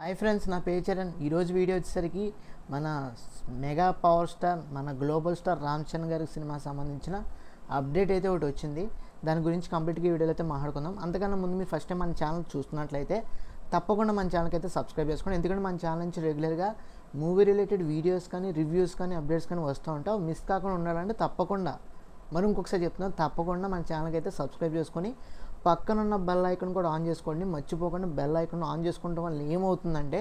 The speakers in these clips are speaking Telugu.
హాయ్ ఫ్రెండ్స్, నా పేరు చరణ్. ఈరోజు వీడియో వచ్చేసరికి మన మెగా పవర్ స్టార్, మన గ్లోబల్ స్టార్ రామ్ చరణ్ గారి సినిమా సంబంధించిన అప్డేట్ అయితే ఒకటి వచ్చింది. దాని గురించి కంప్లీట్గా వీడియోలో అయితే మాట్లాడుకుందాం. అంతకన్నా ముందు మీరు ఫస్ట్ టైం మన ఛానల్ చూస్తున్నట్లయితే తప్పకుండా మన ఛానల్కి అయితే సబ్స్క్రైబ్ చేసుకోండి. ఎందుకంటే మన ఛానల్ నుంచి రెగ్యులర్గా మూవీ రిలేటెడ్ వీడియోస్ కానీ, రివ్యూస్ కానీ, అప్డేట్స్ కానీ వస్తూ ఉంటాయి. మిస్ కాకుండా ఉండాలంటే తప్పకుండా, మరి ఇంకొకసారి చెప్తున్నాను, తప్పకుండా మన ఛానల్కి అయితే సబ్స్క్రైబ్ చేసుకొని పక్కనున్న బెల్ ఐకాన్ కూడా ఆన్ చేసుకోండి. మర్చిపోకుండా బెల్ ఐకాన్ ఆన్ చేసుకోవడం వల్ల ఏమవుతుందంటే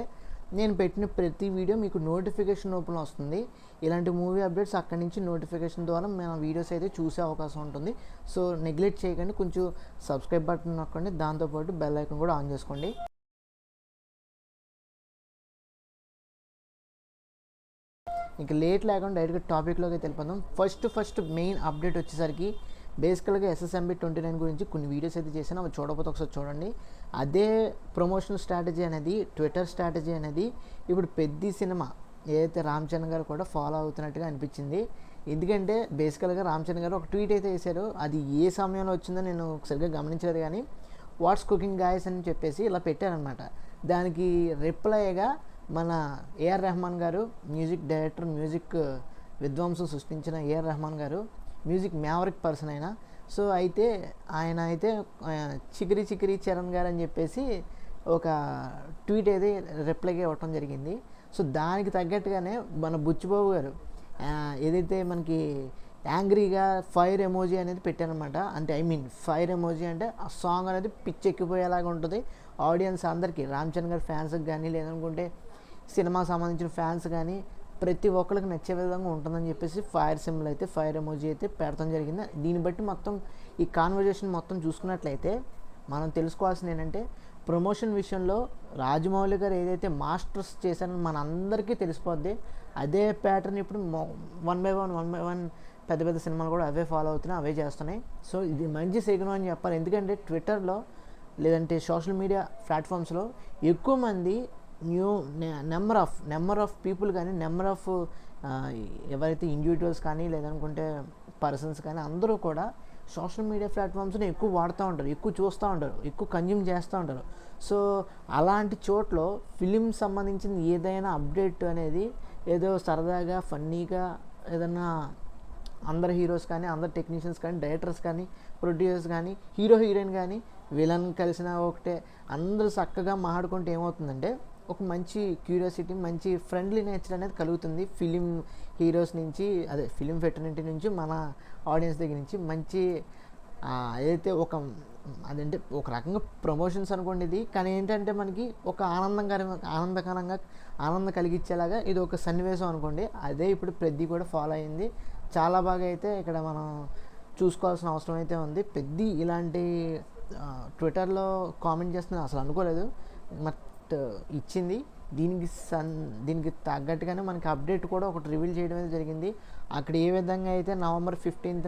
నేను పెట్టిన ప్రతి వీడియో మీకు నోటిఫికేషన్ ఓపెన్ వస్తుంది. ఇలాంటి మూవీ అప్డేట్స్ అక్కడి నుంచి నోటిఫికేషన్ ద్వారా మన వీడియోస్ అయితే చూసే అవకాశం ఉంటుంది. సో నెగ్లెక్ట్ చేయకండి, కొంచెం సబ్స్క్రైబ్ బటన్ నొక్కండి, దాంతోపాటు బెల్ ఐకాన్ కూడా ఆన్ చేసుకోండి. ఇంకా లేట్ లేకుండా డైరెక్ట్గా టాపిక్లోకి వెళ్ళిపోదాం. ఫస్ట్ మెయిన్ అప్డేట్ వచ్చేసరికి బేసికల్గా SSMB 29 గురించి కొన్ని వీడియోస్ అయితే చేశాను. అవి చూడకపోతే ఒకసారి చూడండి. అదే ప్రమోషనల్ స్ట్రాటజీ అనేది, ట్విట్టర్ స్ట్రాటజీ అనేది ఇప్పుడు పెద్ద సినిమా ఏదైతే రామ్ చరణ్ గారు కూడా ఫాలో అవుతున్నట్టుగా అనిపించింది. ఎందుకంటే బేసికల్గా రామ్ చరణ్ గారు ఒక ట్వీట్ అయితే వేశారు. అది ఏ సమయంలో వచ్చిందో నేను సరిగ్గా గమనించలేదు, కానీ వాట్స్ కుకింగ్ గాయస్ అని చెప్పేసి ఇలా పెట్టారనమాట. దానికి రిప్లైగా మన ఏఆర్ రెహమాన్ గారు, మ్యూజిక్ డైరెక్టర్, మ్యూజిక్ విద్వాంసం సృష్టించిన ఏఆర్ రెహమాన్ గారు, మ్యూజిక్ మ్యావరిక్ పర్సన్ అయినా, సో అయితే ఆయన అయితే చికిరి చరణ్ గారు అని చెప్పేసి ఒక ట్వీట్ అయితే రిప్లైగా ఇవ్వటం జరిగింది. సో దానికి తగ్గట్టుగానే మన బుచ్చిబాబు గారు ఏదైతే మనకి యాంగ్రీగా ఫైర్ ఎమోజీ అనేది పెట్టారనమాట. అంటే ఫైర్ ఎమోజీ అంటే ఆ సాంగ్ అనేది పిచ్చెక్కిపోయేలాగా ఉంటుంది. ఆడియన్స్ అందరికీ, రామ్ చరణ్ గారి ఫ్యాన్స్కి కానీ, లేదనుకుంటే సినిమా సంబంధించిన ఫ్యాన్స్ కానీ ప్రతి ఒక్కరికి నచ్చే విధంగా ఉంటుందని చెప్పేసి ఫైర్ సింబల్ అయితే, ఫైర్ ఎమోజీ అయితే పెడతాం జరిగింది. దీన్ని బట్టి మొత్తం ఈ కాన్వర్జేషన్ మొత్తం చూసుకున్నట్లయితే మనం తెలుసుకోవాల్సింది ఏంటంటే, ప్రమోషన్ విషయంలో రాజమౌళి గారు ఏదైతే మాస్టర్స్ చేశారో మన అందరికీ తెలిసిపోద్ది. అదే ప్యాటర్న్ ఇప్పుడు వన్ బై వన్ పెద్ద సినిమాలు కూడా అవే ఫాలో అవుతున్నాయి, అవే చేస్తున్నాయి. సో ఇది మంచి సిగ్నల్ అని చెప్పాలి. ఎందుకంటే ట్విట్టర్లో లేదంటే సోషల్ మీడియా ప్లాట్ఫామ్స్లో ఎక్కువ మంది నెంబర్ ఆఫ్ పీపుల్ కానీ, నెంబర్ ఆఫ్ ఎవరైతే ఇండివిజువల్స్ కానీ, లేదనుకుంటే పర్సన్స్ కానీ, అందరూ కూడా సోషల్ మీడియా ప్లాట్ఫామ్స్ని ఎక్కువ వాడుతూ ఉంటారు, ఎక్కువ చూస్తూ ఉంటారు, ఎక్కువ కన్జ్యూమ్ చేస్తూ ఉంటారు. సో అలాంటి చోట్ల ఫిలిం సంబంధించిన ఏదైనా అప్డేట్ అనేది ఏదో సరదాగా ఫన్నీగా ఏదైనా అందరు హీరోస్ కానీ, అందరు టెక్నీషియన్స్ కానీ, డైరెక్టర్స్ కానీ, ప్రొడ్యూసర్స్ కానీ, హీరోయిన్ కానీ, విలన్ కలిసిన ఒకటే అందరూ చక్కగా మాట్లాడుకుంటే ఏమవుతుందంటే ఒక మంచి క్యూరియాసిటీ, మంచి ఫ్రెండ్లీ నేచర్ అనేది కలుగుతుంది. ఫిలిం హీరోస్ నుంచి, అదే ఫిలిం ఫెటర్నిటీ నుంచి, మన ఆడియన్స్ దగ్గర నుంచి మంచి ఏదైతే అదంటే ఒక రకంగా ప్రమోషన్స్ అనుకోండి ఇది. కానీ ఏంటంటే మనకి ఒక ఆనందం కలిగించేలాగా ఇది ఒక సన్నివేశం అనుకోండి. అదే ఇప్పుడు పెద్ద కూడా ఫాలో అయింది. చాలా బాగా అయితే ఇక్కడ మనం చూసుకోవాల్సిన అవసరం అయితే ఉంది. పెద్ద ఇలాంటి ట్విట్టర్లో కామెంట్ చేస్తున్నా అసలు అనుకోలేదు, బట్ ఇచ్చింది. దీనికి తగ్గట్టుగానే మనకి అప్డేట్ కూడా ఒకటి రివీల్ చేయడం అయితే జరిగింది. అక్కడ ఏ విధంగా అయితే November 15th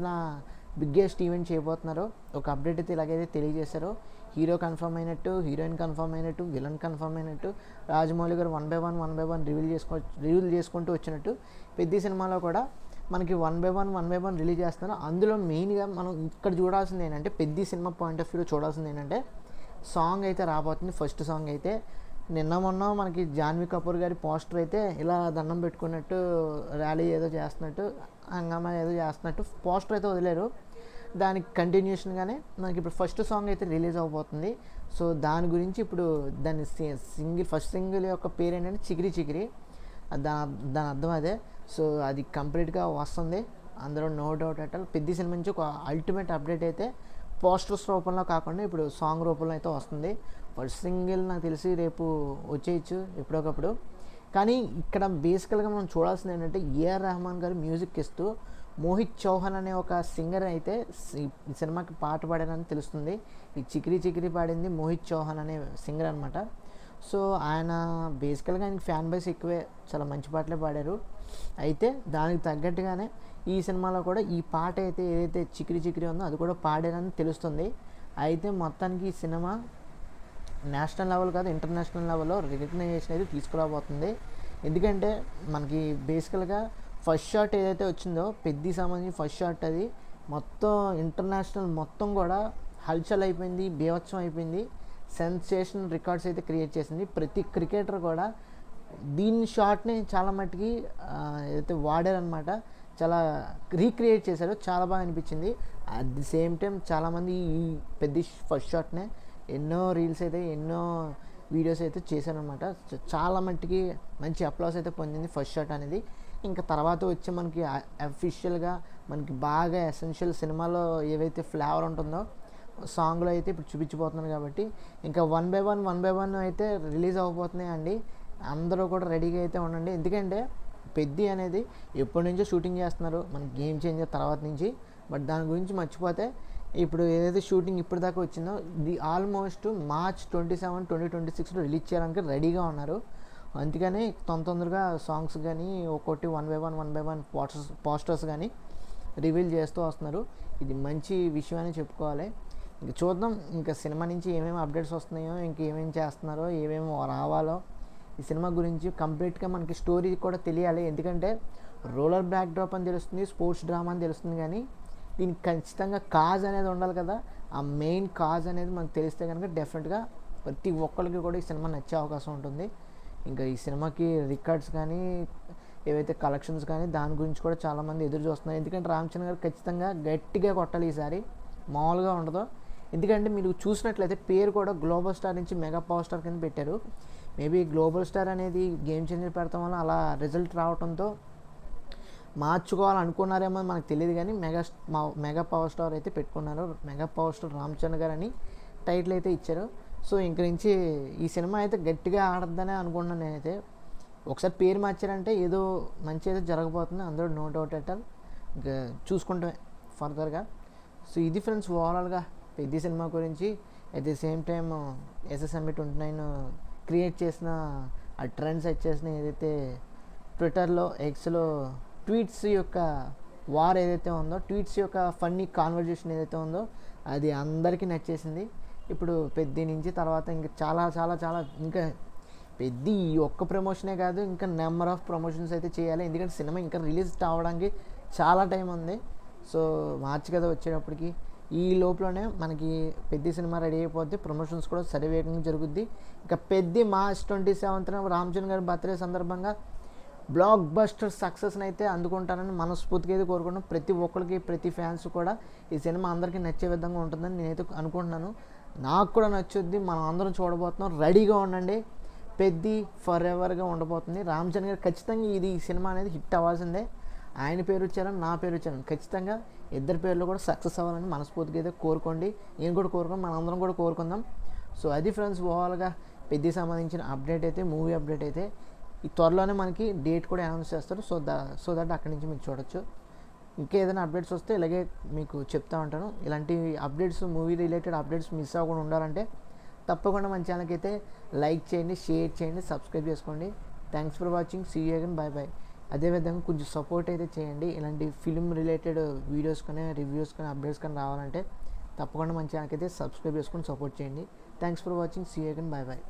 బిగ్గెస్ట్ ఈవెంట్ చేయబోతున్నారో ఒక అప్డేట్ అయితే ఇలాగైతే తెలియజేశారో, హీరో కన్ఫర్మ్ అయినట్టు, హీరోయిన్ కన్ఫర్మ్ అయినట్టు, విలన్ కన్ఫర్మ్ అయినట్టు, రాజమౌళి గారు వన్ బై వన్ రివీల్ చేసుకుంటూ వచ్చినట్టు పెద్ద సినిమాలో కూడా మనకి వన్ బై వన్ రిలీజ్ చేస్తున్నారు. అందులో మెయిన్గా మనం ఇక్కడ చూడాల్సింది ఏంటంటే, పెద్ద సినిమా పాయింట్ ఆఫ్ వ్యూలో చూడాల్సింది ఏంటంటే సాంగ్ అయితే రాబోతుంది. ఫస్ట్ సాంగ్ అయితే మొన్న మనకి జాన్వీ కపూర్ గారి పోస్టర్ అయితే ఇలా దండం పెట్టుకున్నట్టు, ర్యాలీ ఏదో చేస్తున్నట్టు, హంగామా ఏదో చేస్తున్నట్టు పోస్టర్ అయితే వదిలేరు. దానికి కంటిన్యూషన్గానే మనకి ఇప్పుడు ఫస్ట్ సాంగ్ అయితే రిలీజ్ అవబోతుంది. సో దాని గురించి ఇప్పుడు ఫస్ట్ సింగిల్ యొక్క పేరు ఏంటంటే చికిరి. దాని అర్థం అదే. సో అది కంప్లీట్గా వస్తుంది, అందులో నో డౌట్ అట్ ఆల్. పెద్ద సినిమా నుంచి ఒక అల్టిమేట్ అప్డేట్ అయితే పోస్టర్స్ రూపంలో కాకుండా ఇప్పుడు సాంగ్ రూపంలో అయితే వస్తుంది. ఫస్ట్ సింగిల్ నాకు తెలిసి రేపు వచ్చేయచ్చు ఎప్పుడొకప్పుడు. కానీ ఇక్కడ బేసికల్గా మనం చూడాల్సింది ఏంటంటే, ఏఆర్ రెహమాన్ గారు మ్యూజిక్ ఇస్తూ మోహిత్ చౌహాన్ అనే ఒక సింగర్ అయితే ఈ సినిమాకి పాట పాడారని తెలుస్తుంది. ఈ చికిరి పాడింది మోహిత్ చౌహాన్ అనే సింగర్ అనమాట. సో ఆయన బేసికల్గా ఆయనకి ఫ్యాన్ బేస్ ఎక్కువే, చాలా మంచి పాటలే పాడారు. అయితే దానికి తగ్గట్టుగానే ఈ సినిమాలో కూడా ఈ పాట అయితే ఏదైతే చికిరి ఉందో అది కూడా పాడారని తెలుస్తుంది. అయితే మొత్తానికి ఈ సినిమా నేషనల్ లెవెల్ కాదు, ఇంటర్నేషనల్ లెవెల్లో రికగ్నైజేషన్ అయితే తీసుకురాబోతుంది. ఎందుకంటే మనకి బేసికల్గా ఫస్ట్ షాట్ ఏదైతే వచ్చిందో పెద్ద సంబంధించి ఫస్ట్ షాట్, అది మొత్తం ఇంటర్నేషనల్ మొత్తం కూడా హల్చల్ అయిపోయింది, బీభత్సం అయిపోయింది. సెన్సేషన్ రికార్డ్స్ అయితే క్రియేట్ చేసింది. ప్రతి క్రికెటర్ కూడా దీని షాట్ని చాలా మట్టుకి ఏదైతే వాడారనమాట, చాలా రీక్రియేట్ చేశారు. చాలా బాగా అనిపించింది. అట్ ది సేమ్ టైం చాలామంది ఈ పెద్ద ఫస్ట్ షాట్నే ఎన్నో రీల్స్ అయితే ఎన్నో వీడియోస్ అయితే చేశారనమాట. చాలా మట్టుకి మంచి అప్లాస్ అయితే పొందింది ఫస్ట్ షాట్ అనేది. ఇంకా తర్వాత వచ్చి మనకి అఫీషియల్గా మనకి బాగా ఎసెన్షియల్ సినిమాలో ఏవైతే ఫ్లేవర్ ఉంటుందో సాంగ్లో అయితే ఇప్పుడు చూపించబోతున్నాను. కాబట్టి ఇంకా వన్ బై వన్ అయితే రిలీజ్ అవ్వబోతున్నాయి అండి. అందరూ కూడా రెడీగా అయితే ఉండండి. ఎందుకంటే పెద్ది అనేది ఎప్పటి నుంచో షూటింగ్ చేస్తున్నారు మనకి గేమ్ చేంజర్ తర్వాత నుంచి. బట్ దాని గురించి మర్చిపోతే ఇప్పుడు ఏదైతే షూటింగ్ ఇప్పుడు దాకా వచ్చిందో ఇది ఆల్మోస్ట్ March 27, 2026లో రిలీజ్ చేయడానికి రెడీగా ఉన్నారు. అందుకని తొందరగా సాంగ్స్ కానీ ఒక్కొక్కటి వన్ బై వన్ పోస్టర్స్ కానీ రివీల్ చేస్తూ వస్తున్నారు. ఇది మంచి విషయం అని చెప్పుకోవాలి. ఇంక చూద్దాం ఇంకా సినిమా నుంచి ఏమేమి అప్డేట్స్ వస్తున్నాయో, ఇంకేమేమి చేస్తున్నారో, ఏమేమి రావాలో ఈ సినిమా గురించి కంప్లీట్గా మనకి స్టోరీ కూడా తెలియాలి. ఎందుకంటే రోలర్ బ్యాక్ డ్రాప్ అని తెలుస్తుంది, స్పోర్ట్స్ డ్రామా అని తెలుస్తుంది, కానీ దీనికి ఖచ్చితంగా కాజ్ అనేది ఉండాలి కదా. ఆ మెయిన్ కాజ్ అనేది మనకు తెలిస్తే కనుక డెఫినెట్గా ప్రతి ఒక్కరికి కూడా ఈ సినిమా నచ్చే అవకాశం ఉంటుంది. ఇంకా ఈ సినిమాకి రికార్డ్స్ కానీ ఏవైతే కలెక్షన్స్ కానీ దాని గురించి కూడా చాలామంది ఎదురు చూస్తున్నారు. ఎందుకంటే రామ్ చరణ్ గారు ఖచ్చితంగా గట్టిగా కొట్టాలి ఈసారి, మామూలుగా ఉండదు. ఎందుకంటే మీరు చూసినట్లయితే పేరు కూడా గ్లోబల్ స్టార్ నుంచి మెగా పవర్ స్టార్ కింద పెట్టారు. మేబీ గ్లోబల్ స్టార్ అనేది గేమ్ చేంజర్ పెడతాం వల్ల అలా రిజల్ట్ రావడంతో మార్చుకోవాలనుకున్నారేమో మనకు తెలియదు, కానీ మెగా పవర్ స్టార్ అయితే పెట్టుకున్నారు. Mega power star Ram Charan గారు అని టైటిల్ అయితే ఇచ్చారు. సో ఇంక నుంచి ఈ సినిమా అయితే గట్టిగా ఆడద్దనే అనుకుంటున్నాను నేనైతే. ఒకసారి పేరు మార్చారంటే ఏదో మంచి అయితే జరగబోతుంది, అందులో నో డౌట్ అట్ ఆల్. ఇంకా చూసుకుంటామే ఫర్దర్గా. సో ఇది ఫ్రెండ్స్ ఓవరాల్గా పెద్ద సినిమా గురించి. At the same time SSMB 29 create చేసిన ఆ ట్రెండ్ సెట్ చేసిన ఏదైతే ట్విట్టర్లో ఎక్స్లో ట్వీట్స్ యొక్క వార్ ఏదైతే ఉందో, ట్వీట్స్ యొక్క ఫన్నీ కాన్వర్జేషన్ ఏదైతే ఉందో అది అందరికీ నచ్చేసింది. ఇప్పుడు పెద్ద నుంచి తర్వాత ఇంకా చాలా చాలా చాలా ఇంకా పెద్ద ఈ ఒక్క ప్రమోషనే కాదు, ఇంకా నెంబర్ ఆఫ్ ప్రమోషన్స్ అయితే చేయాలి. ఎందుకంటే సినిమా ఇంకా రిలీజ్ అవ్వడానికి చాలా టైం ఉంది. సో మార్చి కదా వచ్చేటప్పటికి, ఈ లోపలనే మనకి పెద్ద సినిమా రెడీ అయిపోద్ది, ప్రమోషన్స్ కూడా సరివేగంగా జరుగుద్ది. ఇంకా పెద్ద March 27న రామ్ చరణ్ గారి బర్త్డే సందర్భంగా బ్లాక్ బస్టర్ సక్సెస్ని అయితే అందుకుంటానని మనస్ఫూర్తిగా అయితే కోరుకుంటున్నాను. ప్రతి ఒక్కరికి ప్రతి ఫ్యాన్స్ కూడా ఈ సినిమా అందరికీ నచ్చే విధంగా ఉంటుందని నేనైతే అనుకుంటున్నాను. నాకు కూడా నచ్చుద్ది. మనం అందరం చూడబోతున్నాం, రెడీగా ఉండండి. పెద్ది ఫర్ ఎవర్గా ఉండబోతుంది. రామ్ చరణ్ గారు ఖచ్చితంగా ఈ సినిమా అనేది హిట్ అవ్వాల్సిందే. ఆయన పేరు వచ్చారని నా పేరు వచ్చాను, ఖచ్చితంగా ఇద్దరి పేర్లు కూడా సక్సెస్ అవ్వాలని మనస్ఫూర్తిగా అయితే కోరుకోండి. నేను కూడా కోరుకోండి, మనందరం కూడా కోరుకుందాం. సో అది ఫ్రెండ్స్ ఓవరాల్గా పెద్దికి సంబంధించిన అప్డేట్ అయితే, మూవీ అప్డేట్ అయితే. ఈ త్వరలోనే మనకి డేట్ కూడా అనౌన్స్ చేస్తారు. సో దట్ అక్కడి నుంచి మీరు చూడొచ్చు. ఇంకా ఏదైనా అప్డేట్స్ వస్తే ఇలాగే మీకు చెప్తా ఉంటాను. ఇలాంటి updates, movie related updates miss అవ్వకుండా ఉండాలంటే తప్పకుండా మన ఛానల్కి అయితే లైక్ చేయండి, షేర్ చేయండి, సబ్స్క్రైబ్ చేసుకోండి. Thanks for watching. See you again. Bye. అదేవిధంగా కొంచెం సపోర్ట్ అయితే చేయండి. ఇలాంటి ఫిల్మ్ రిలేటెడ్ వీడియోస్ కానీ, రివ్యూస్ కానీ, అప్డేట్స్ కానీ రావాలంటే తప్పకుండా మన ఛానల్కి అయితే సబ్స్క్రైబ్ చేసుకొని సపోర్ట్ చేయండి. Thanks for watching. See you again. Bye.